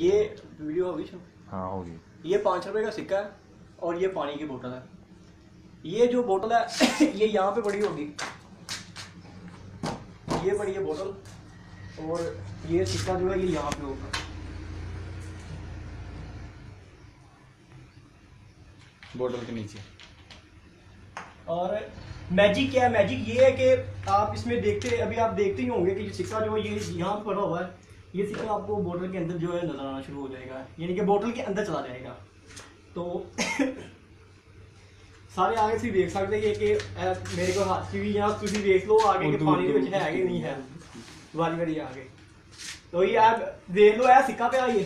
ये वीडियो होगी शुरू? हाँ होगी। ये 5 रुपए का सिक्का है और ये पानी की बोतल है। ये जो बोतल है ये यहाँ पे पड़ी होगी, ये पड़ी है बोतल, और ये सिक्का जो है ये यहाँ पे होगा। बोतल के नीचे। और मैजिक क्या है? मैजिक ये है कि आप इसमें देखते, अभी आप देखते ही होंगे कि ये सिक्का जो है ये यहाँ पे पड़ा हुआ है, ये सिक्का आपको बोतल के अंदर जो है नजर आना शुरू हो जाएगा, यानी कि बोतल के अंदर चला जाएगा। तो सारे आगे से देख सकते हैं कि मेरे को हाथ की भी यहाँ तुम देख लो आगे के पानी के ਵਿੱਚ है कि नहीं है, वाली वाली आगे। तो ये आप देख लो, है सिक्का पे आइए,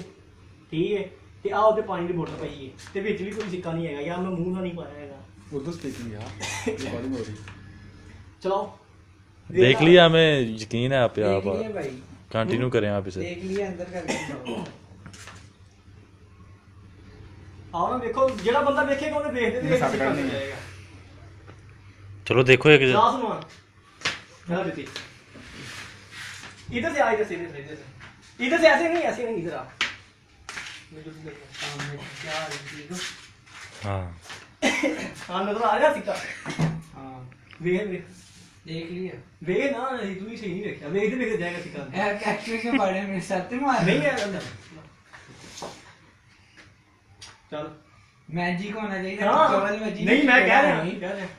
ठीक है, ਤੇ ਆ ਉਹਦੇ ਪਾਣੀ ਦੀ ਬੋਤਲ ਪਈ ਹੈ ਤੇ ਵਿੱਚ ਵੀ ਕੋਈ ਸਿੱਕਾ ਨਹੀਂ ਹੈਗਾ, ਯਾਰ ਮੈਂ ਮੂੰਹ ਨਾਲ ਨਹੀਂ ਪਾਇਆ ਹੈਗਾ। उर्दू स्पीकिंग यार, रिकॉर्डिंग हो रही। चलो देख लिया, हमें यकीन है आप देख लिया भाई, कंटिन्यू करें आप इसे। देख लिया अंदर करके आओ ना, देखो जेड़ा बंदा देखेगा उन्हें देख इन्हें साथ करनी है। जाएगा। चलो देखो एक जा सुनो मेरा बेटी, इधर से आ, इधर से, इधर से, इधर से, इधर से, ऐसे नहीं, ऐसे नहीं, इधर आ। क्या ठीक हो? हाँ हाँ नजर आ रहा सिक्का? हाँ देख देख देख लिया। देख ना, तू ही सही नहीं रखा, देख इधर लेकर जाएगा सिक्का। यार कैक्टस के बारे में सत्य मार नहीं है अंदर। चल मैजिक होना चाहिए। हाँ केवल मैजिक नहीं, मैं कह रहा हूँ, कह रहा हूँ।